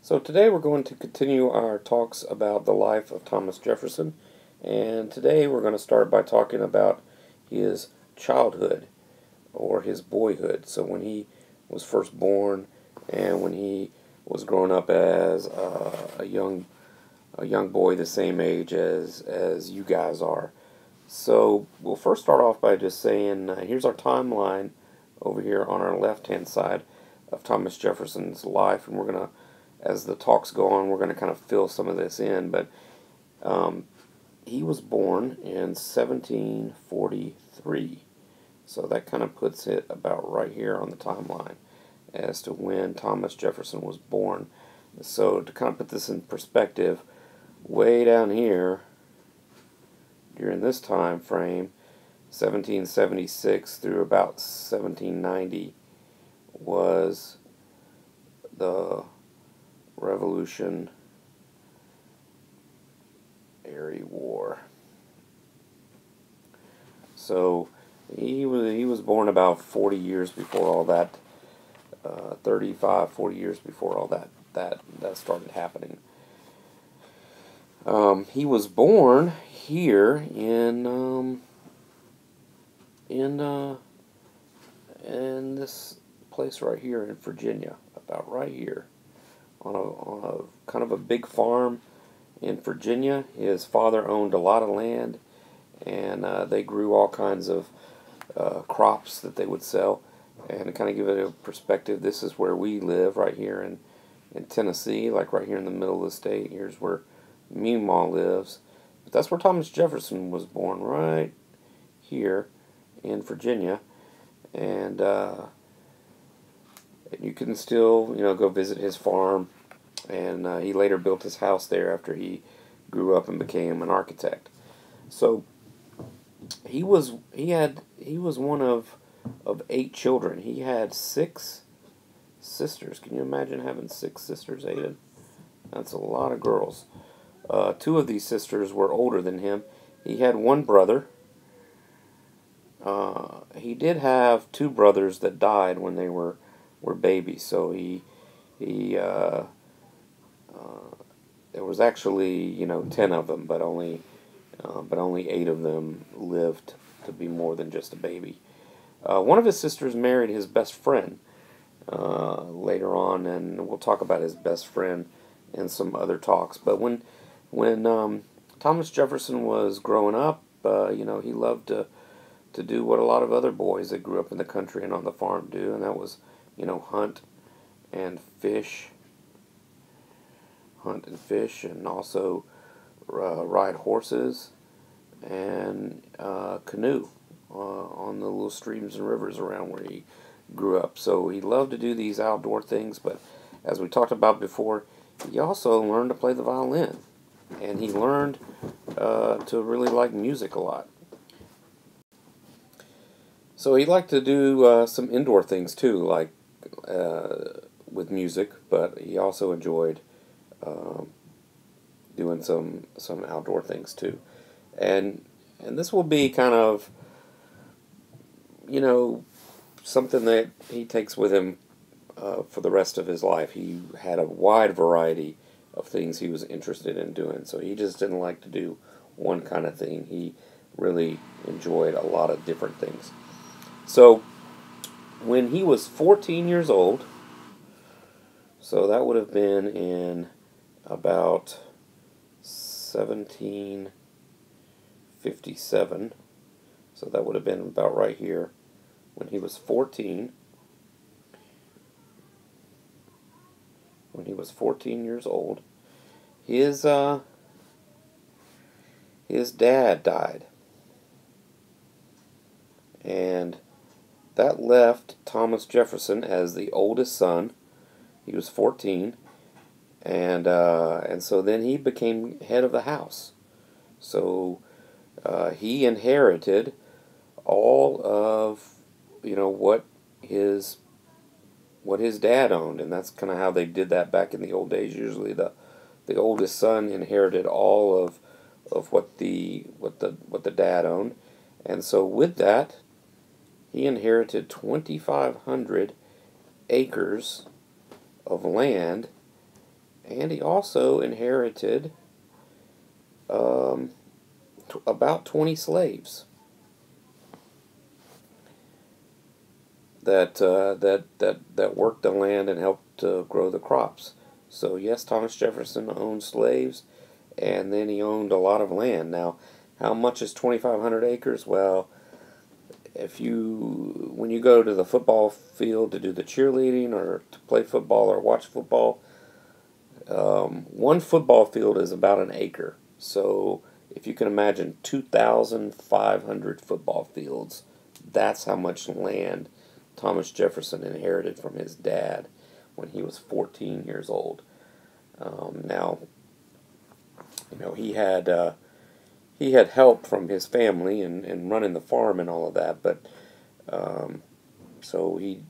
So today we're going to continue our talks about the life of Thomas Jefferson, and today we're going to start by talking about his childhood or his boyhood. So when he was first born and when he was growing up as a young boy the same age as you guys are. So we'll first start off by just saying here's our timeline over here on our left-hand side of Thomas Jefferson's life, and we're going to, as the talks go on, we're going to kind of fill some of this in. But he was born in 1743, so that kind of puts it about right here on the timeline as to when Thomas Jefferson was born. So to kind of put this in perspective, way down here during this time frame, 1776 through about 1790, was the Revolutionary War. So he was born about 40 years before all that, 35, 40 years before all that started happening. He was born here in this place right here in Virginia, about right here, on a kind of a big farm in Virginia. His father owned a lot of land, and they grew all kinds of crops that they would sell. And to kind of give it a perspective, this is where we live, right here in Tennessee, like right here in the middle of the state. Here's where Meemaw lives. But that's where Thomas Jefferson was born, right here in Virginia. And you can still, go visit his farm. And he later built his house there after he grew up and became an architect. So he was one of 8 children. He had 6 sisters. Can you imagine having 6 sisters, Aiden? That's a lot of girls. 2 of these sisters were older than him. He had one brother. He did have 2 brothers that died when they were babies. So there was actually 10 of them, but only 8 of them lived to be more than just a baby. One of his sisters married his best friend later on, and we'll talk about his best friend in some other talks. But when Thomas Jefferson was growing up, he loved to do what a lot of other boys that grew up in the country and on the farm do, and that was, hunt and fish, and also ride horses and canoe on the little streams and rivers around where he grew up. So he loved to do these outdoor things, but as we talked about before, he also learned to play the violin, and he learned to really like music a lot. So he liked to do some indoor things too, like with music, but he also enjoyed doing some outdoor things too. And this will be kind of, something that he takes with him for the rest of his life. He had a wide variety of things he was interested in doing, so he just didn't like to do one kind of thing. He really enjoyed a lot of different things. So when he was 14 years old, so that would have been in about 1757, so that would have been about right here when he was 14. When he was 14 years old, his dad died, and that left Thomas Jefferson as the oldest son. He was 14, and so then he became head of the house. So he inherited all of what his dad owned, and that's kind of how they did that back in the old days. Usually, the oldest son inherited all of what the dad owned, and so with that, he inherited 2,500 acres of land And he also inherited um, about 20 slaves that worked the land and helped grow the crops. So yes, Thomas Jefferson owned slaves, and then he owned a lot of land. Now, how much is 2,500 acres? Well, if you when you go to the football field to do the cheerleading or to play football or watch football, one football field is about an acre. So if you can imagine 2,500 football fields, that's how much land Thomas Jefferson inherited from his dad when he was 14 years old. Now, he had help from his family and running the farm and all of that, but so he,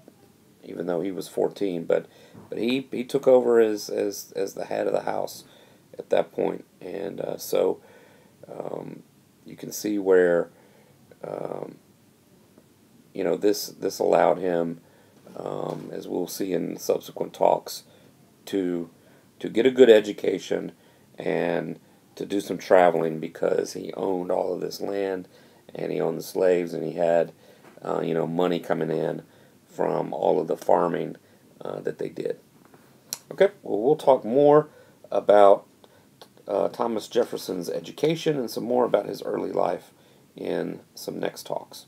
even though he was 14, but he took over as the head of the house at that point, and so you can see where um, this allowed him, as we'll see in subsequent talks, to get a good education and to do some traveling because he owned all of this land and he owned the slaves and he had money coming in from all of the farming that they did. Okay, well, we'll talk more about Thomas Jefferson's education and some more about his early life in some next talks.